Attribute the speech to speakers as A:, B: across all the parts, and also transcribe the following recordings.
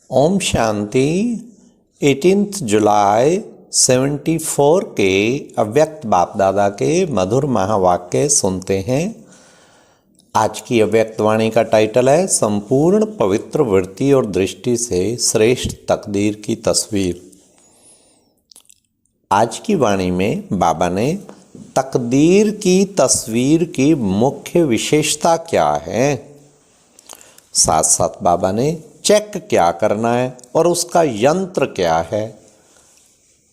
A: ओम शांति। 18 जुलाई 74 के अव्यक्त बाप दादा के मधुर महावाक्य सुनते हैं। आज की अव्यक्त वाणी का टाइटल है संपूर्ण पवित्र वृत्ति और दृष्टि से श्रेष्ठ तकदीर की तस्वीर। आज की वाणी में बाबा ने तकदीर की तस्वीर की मुख्य विशेषता क्या है, साथ साथ बाबा ने चेक क्या करना है और उसका यंत्र क्या है,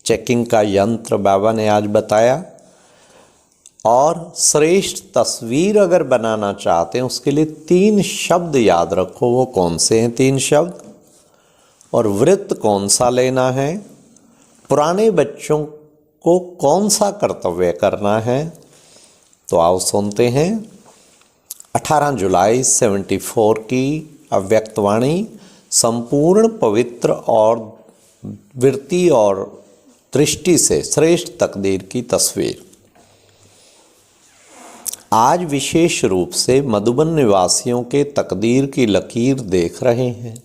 A: चेकिंग का यंत्र बाबा ने आज बताया। और श्रेष्ठ तस्वीर अगर बनाना चाहते हैं उसके लिए 3 शब्द याद रखो। वो कौन से हैं 3 शब्द? और वृत्त कौन सा लेना है, पुराने बच्चों को कौन सा कर्तव्य करना है। तो आओ सुनते हैं 18 जुलाई 74 की अव्यक्त वाणी संपूर्ण पवित्र और वृत्ति और दृष्टि से श्रेष्ठ तकदीर की तस्वीर। आज विशेष रूप से मधुबन निवासियों के तकदीर की लकीर देख रहे हैं।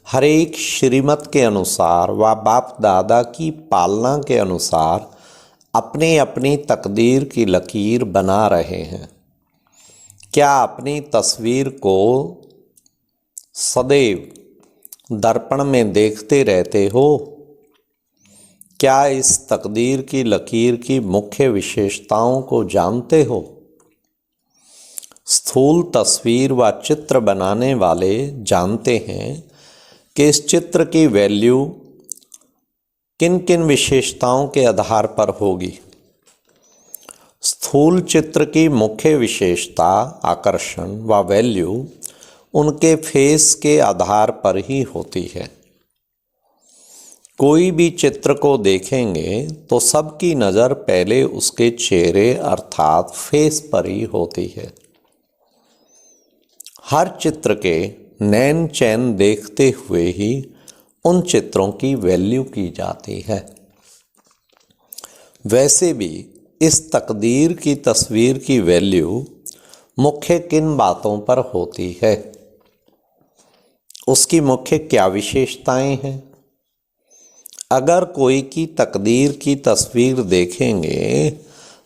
A: हर एक श्रीमत के अनुसार व बाप दादा की पालना के अनुसार अपने अपनी तकदीर की लकीर बना रहे हैं। क्या अपनी तस्वीर को सदैव दर्पण में देखते रहते हो? क्या इस तकदीर की लकीर की मुख्य विशेषताओं को जानते हो? स्थूल तस्वीर व चित्र बनाने वाले जानते हैं कि इस चित्र की वैल्यू किन किन विशेषताओं के आधार पर होगी। स्थूल चित्र की मुख्य विशेषता आकर्षण व वैल्यू उनके फेस के आधार पर ही होती है। कोई भी चित्र को देखेंगे तो सबकी नज़र पहले उसके चेहरे अर्थात फेस पर ही होती है। हर चित्र के नैन चैन देखते हुए ही उन चित्रों की वैल्यू की जाती है। वैसे भी इस तकदीर की तस्वीर की वैल्यू मुख्य किन बातों पर होती है, उसकी मुख्य क्या विशेषताएं हैं? अगर कोई की तकदीर की तस्वीर देखेंगे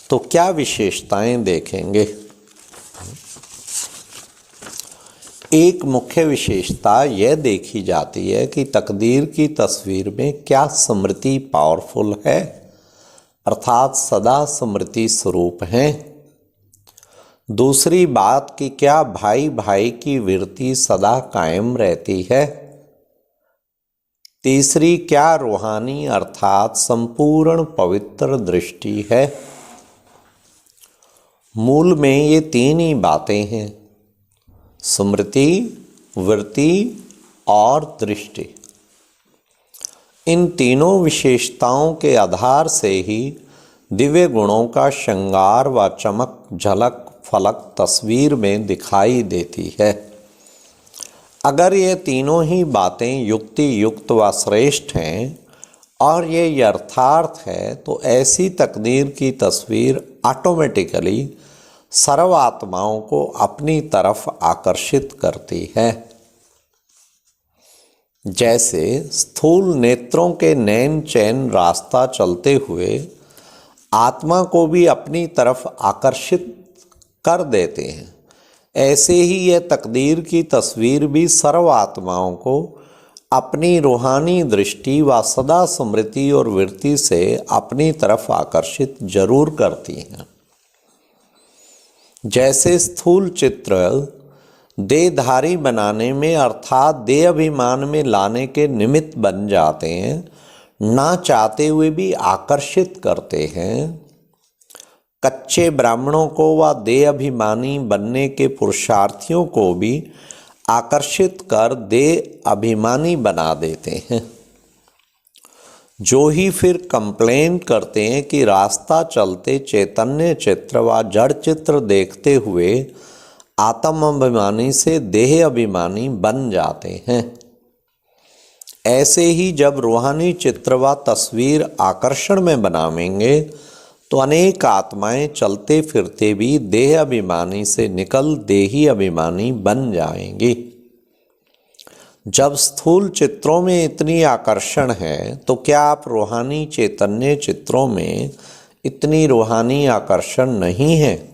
A: तो क्या विशेषताएं देखेंगे? एक मुख्य विशेषता यह देखी जाती है कि तकदीर की तस्वीर में क्या स्मृति पावरफुल है, अर्थात सदा स्मृति स्वरूप है। दूसरी बात कि क्या भाई भाई की वृत्ति सदा कायम रहती है। तीसरी, क्या रूहानी अर्थात संपूर्ण पवित्र दृष्टि है। मूल में ये 3 ही बातें हैं, स्मृति, वृत्ति और दृष्टि। इन तीनों विशेषताओं के आधार से ही दिव्य गुणों का श्रृंगार व चमक झलक फलक तस्वीर में दिखाई देती है। अगर ये तीनों ही बातें युक्ति युक्त व श्रेष्ठ हैं और ये यथार्थ है तो ऐसी तकदीर की तस्वीर ऑटोमेटिकली सर्व आत्माओं को अपनी तरफ आकर्षित करती है। जैसे स्थूल नेत्रों के नैन चैन रास्ता चलते हुए आत्मा को भी अपनी तरफ आकर्षित कर देते हैं, ऐसे ही यह तकदीर की तस्वीर भी सर्व आत्माओं को अपनी रूहानी दृष्टि व सदा स्मृति और वृत्ति से अपनी तरफ आकर्षित जरूर करती हैं। जैसे स्थूल चित्र देहधारी बनाने में अर्थात देह अभिमान में लाने के निमित्त बन जाते हैं, ना चाहते हुए भी आकर्षित करते हैं। कच्चे ब्राह्मणों को व देह अभिमानी बनने के पुरुषार्थियों को भी आकर्षित कर देह अभिमानी बना देते हैं। जो ही फिर कंप्लेन करते हैं कि रास्ता चलते चैतन्य चित्र व जड़ चित्र देखते हुए आत्म अभिमानी से देह अभिमानी बन जाते हैं। ऐसे ही जब रूहानी चित्र व तस्वीर आकर्षण में बनावेंगे तो अनेक आत्माएं चलते फिरते भी देह अभिमानी से निकल देही अभिमानी बन जाएंगी। जब स्थूल चित्रों में इतनी आकर्षण है तो क्या आप रूहानी चैतन्य चित्रों में इतनी रूहानी आकर्षण नहीं है?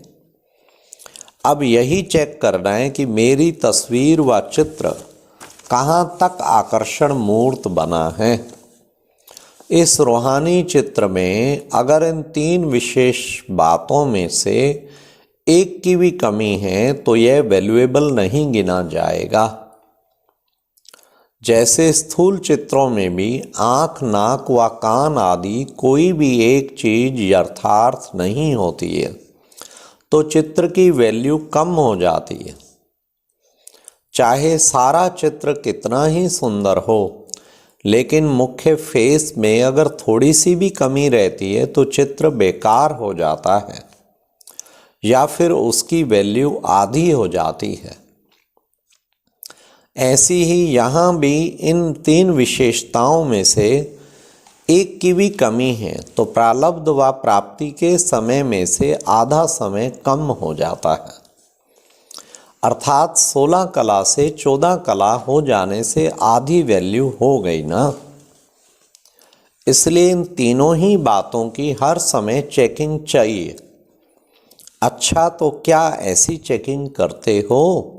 A: अब यही चेक करना है कि मेरी तस्वीर व चित्र कहाँ तक आकर्षण मूर्त बना है। इस रूहानी चित्र में अगर इन 3 विशेष बातों में से एक की भी कमी है तो यह वैल्यूएबल नहीं गिना जाएगा। जैसे स्थूल चित्रों में भी आँख, नाक व कान आदि कोई भी एक चीज यथार्थ नहीं होती है तो चित्र की वैल्यू कम हो जाती है। चाहे सारा चित्र कितना ही सुंदर हो, लेकिन मुख्य फेस में अगर थोड़ी सी भी कमी रहती है तो चित्र बेकार हो जाता है या फिर उसकी वैल्यू आधी हो जाती है। ऐसी ही यहाँ भी इन 3 विशेषताओं में से एक की भी कमी है तो प्रारब्ध व प्राप्ति के समय में से आधा समय कम हो जाता है। अर्थात 16 कला से 14 कला हो जाने से आधी वैल्यू हो गई ना। इसलिए इन तीनों ही बातों की हर समय चेकिंग चाहिए। अच्छा, तो क्या ऐसी चेकिंग करते हो?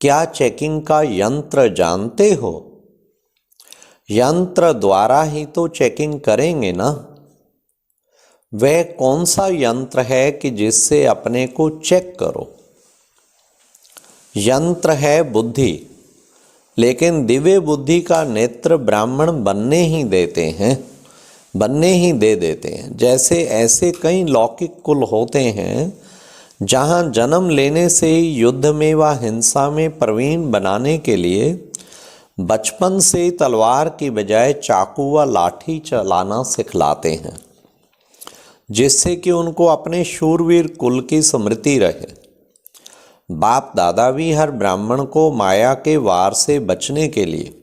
A: क्या चेकिंग का यंत्र जानते हो? यंत्र द्वारा ही तो चेकिंग करेंगे ना। वह कौन सा यंत्र है कि जिससे अपने को चेक करो? यंत्र है बुद्धि, लेकिन दिव्य बुद्धि का नेत्र ब्राह्मण बनने ही देते हैं। जैसे ऐसे कई लौकिक कुल होते हैं जहां जन्म लेने से ही युद्ध में व हिंसा में प्रवीण बनाने के लिए बचपन से तलवार की बजाय चाकू व लाठी चलाना सिखलाते हैं, जिससे कि उनको अपने शूरवीर कुल की स्मृति रहे। बाप दादा भी हर ब्राह्मण को माया के वार से बचने के लिए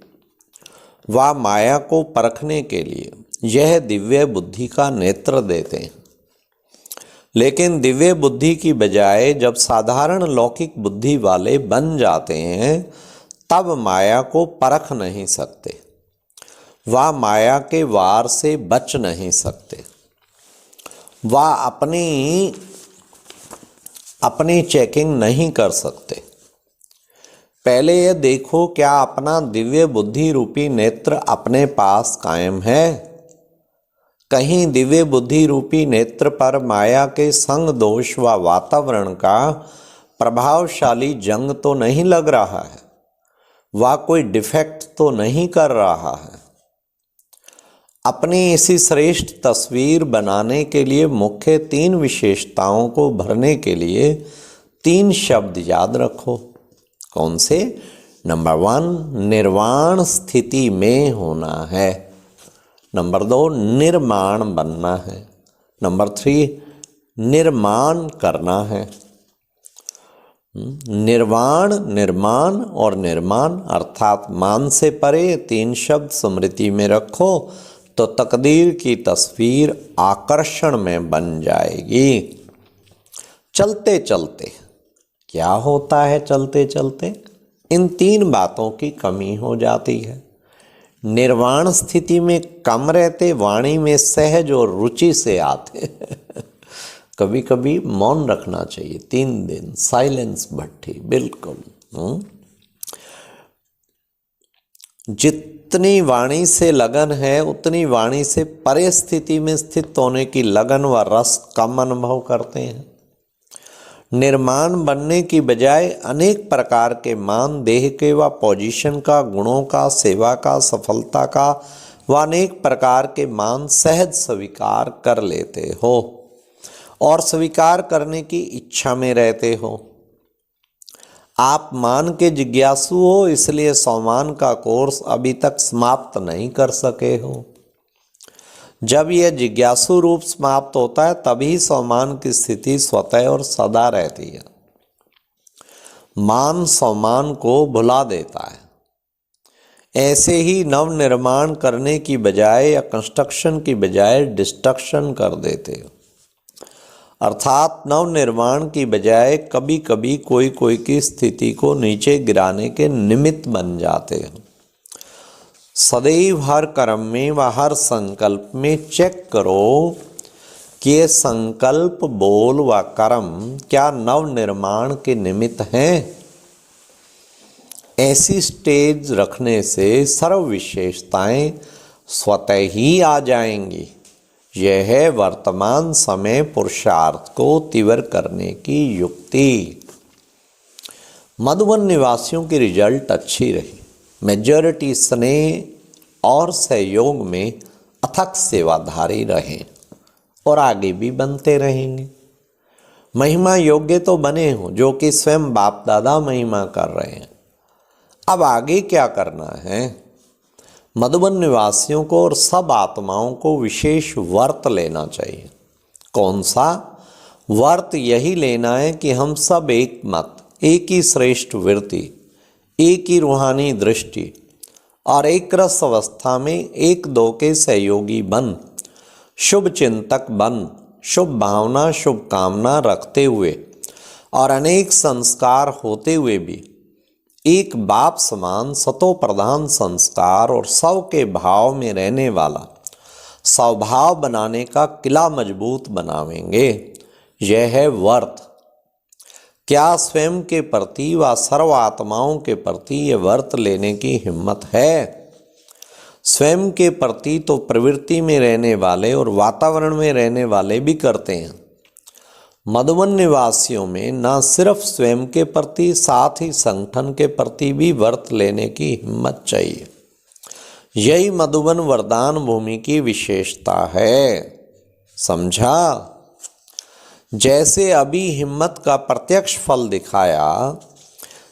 A: व माया को परखने के लिए यह दिव्य बुद्धि का नेत्र देते हैं। लेकिन दिव्य बुद्धि की बजाय जब साधारण लौकिक बुद्धि वाले बन जाते हैं तब माया को परख नहीं सकते, वह माया के वार से बच नहीं सकते, वह अपनी चेकिंग नहीं कर सकते। पहले यह देखो, क्या अपना दिव्य बुद्धि रूपी नेत्र अपने पास कायम है? कहीं दिव्य बुद्धि रूपी नेत्र पर माया के संग दोष व वातावरण का प्रभावशाली जंग तो नहीं लग रहा है, वह कोई डिफेक्ट तो नहीं कर रहा है। अपनी इसी श्रेष्ठ तस्वीर बनाने के लिए मुख्य 3 विशेषताओं को भरने के लिए 3 शब्द याद रखो। कौन से? नंबर 1, निर्वाण स्थिति में होना है। नंबर 2, निर्माण बनना है। नंबर 3, निर्माण करना है। निर्वाण, निर्माण और निर्माण अर्थात मान से परे 3 शब्द स्मृति में रखो तो तकदीर की तस्वीर आकर्षण में बन जाएगी। चलते चलते क्या होता है? चलते चलते इन 3 बातों की कमी हो जाती है। निर्वाण स्थिति में कम रहते, वाणी में सहज और रुचि से आते कभी कभी मौन रखना चाहिए, 3 दिन साइलेंस भट्टी, बिल्कुल। जितनी वाणी से लगन है उतनी वाणी से परे स्थिति में स्थित होने की लगन व रस कम अनुभव करते हैं। निर्माण बनने की बजाय अनेक प्रकार के मान, देह के व पोजीशन का, गुणों का, सेवा का, सफलता का व अनेक प्रकार के मान सहज स्वीकार कर लेते हो और स्वीकार करने की इच्छा में रहते हो। आप मान के जिज्ञासु हो, इसलिए सम्मान का कोर्स अभी तक समाप्त नहीं कर सके हो। जब यह जिज्ञासु रूप समाप्त होता है तभी सम्मान की स्थिति स्वतः और सदा रहती है। मान सम्मान को भुला देता है। ऐसे ही नव निर्माण करने की बजाय या कंस्ट्रक्शन की बजाय डिस्ट्रक्शन कर देते हो। अर्थात नव निर्माण की बजाय कभी कभी कोई कोई की स्थिति को नीचे गिराने के निमित्त बन जाते हैं। सदैव हर कर्म में व हर संकल्प में चेक करो कि ये संकल्प, बोल व कर्म क्या नव निर्माण के निमित्त हैं। ऐसी स्टेज रखने से सर्व विशेषताएं स्वतः ही आ जाएंगी। यह है वर्तमान समय पुरुषार्थ को तीव्र करने की युक्ति। मधुबन निवासियों की रिजल्ट अच्छी रही। मेजॉरिटी स्नेह और सहयोग में अथक सेवाधारी रहे और आगे भी बनते रहेंगे। महिमा योग्य तो बने हो, जो कि स्वयं बाप दादा महिमा कर रहे हैं। अब आगे क्या करना है? मधुबन निवासियों को और सब आत्माओं को विशेष व्रत लेना चाहिए। कौन सा व्रत? यही लेना है कि हम सब एक मत, एक ही श्रेष्ठ वृत्ति, एक ही रूहानी दृष्टि और एक रस अवस्था में एक दो के सहयोगी बन, शुभ चिंतक बन, शुभ भावना शुभ कामना रखते हुए और अनेक संस्कार होते हुए भी एक बाप समान सतो प्रधान संस्कार और सौ के भाव में रहने वाला स्वभाव बनाने का किला मजबूत बनावेंगे। यह है व्रत। क्या स्वयं के प्रति व सर्व आत्माओं के प्रति ये व्रत लेने की हिम्मत है? स्वयं के प्रति तो प्रवृत्ति में रहने वाले और वातावरण में रहने वाले भी करते हैं। मधुबन निवासियों में न सिर्फ स्वयं के प्रति, साथ ही संगठन के प्रति भी व्रत लेने की हिम्मत चाहिए। यही मधुबन वरदान भूमि की विशेषता है। समझा? जैसे अभी हिम्मत का प्रत्यक्ष फल दिखाया,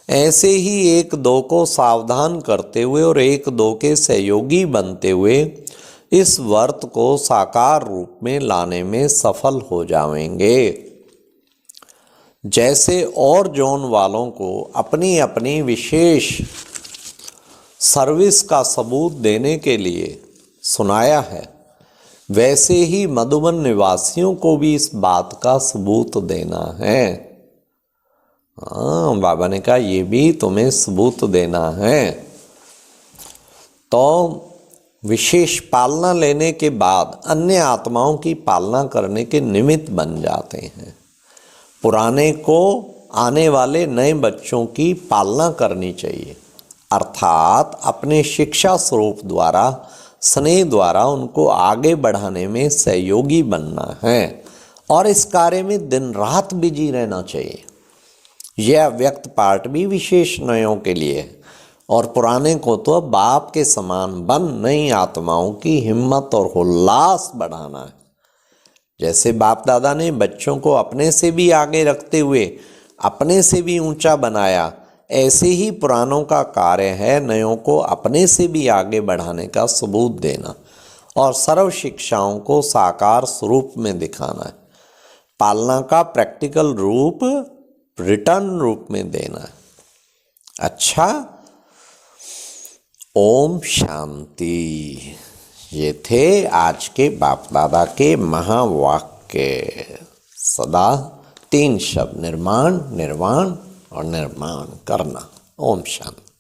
A: ऐसे ही एक दो को सावधान करते हुए और एक दो के सहयोगी बनते हुए इस व्रत को साकार रूप में लाने में सफल हो जाएंगे। जैसे और जोन वालों को अपनी अपनी विशेष सर्विस का सबूत देने के लिए सुनाया है, वैसे ही मधुबन निवासियों को भी इस बात का सबूत देना है। हाँ, बाबा ने कहा ये भी तुम्हें सबूत देना है। तो विशेष पालना लेने के बाद अन्य आत्माओं की पालना करने के निमित्त बन जाते हैं। पुराने को आने वाले नए बच्चों की पालना करनी चाहिए, अर्थात अपने शिक्षा स्वरूप द्वारा, स्नेह द्वारा उनको आगे बढ़ाने में सहयोगी बनना है और इस कार्य में दिन रात बिजी रहना चाहिए। यह व्यक्त पार्ट भी विशेष नयों के लिए है और पुराने को तो बाप के समान बन नई आत्माओं की हिम्मत और उल्लास बढ़ाना है। जैसे बाप दादा ने बच्चों को अपने से भी आगे रखते हुए अपने से भी ऊंचा बनाया, ऐसे ही पुरानों का कार्य है नयों को अपने से भी आगे बढ़ाने का सबूत देना और सर्व शिक्षाओं को साकार स्वरूप में दिखाना है। पालना का प्रैक्टिकल रूप रिटर्न रूप में देना है। अच्छा, ओम शांति। ये थे आज के बाप दादा के महावाक्य। सदा 3 शब्द निर्माण, निर्वाण और निर्माण करना। ओम शांति।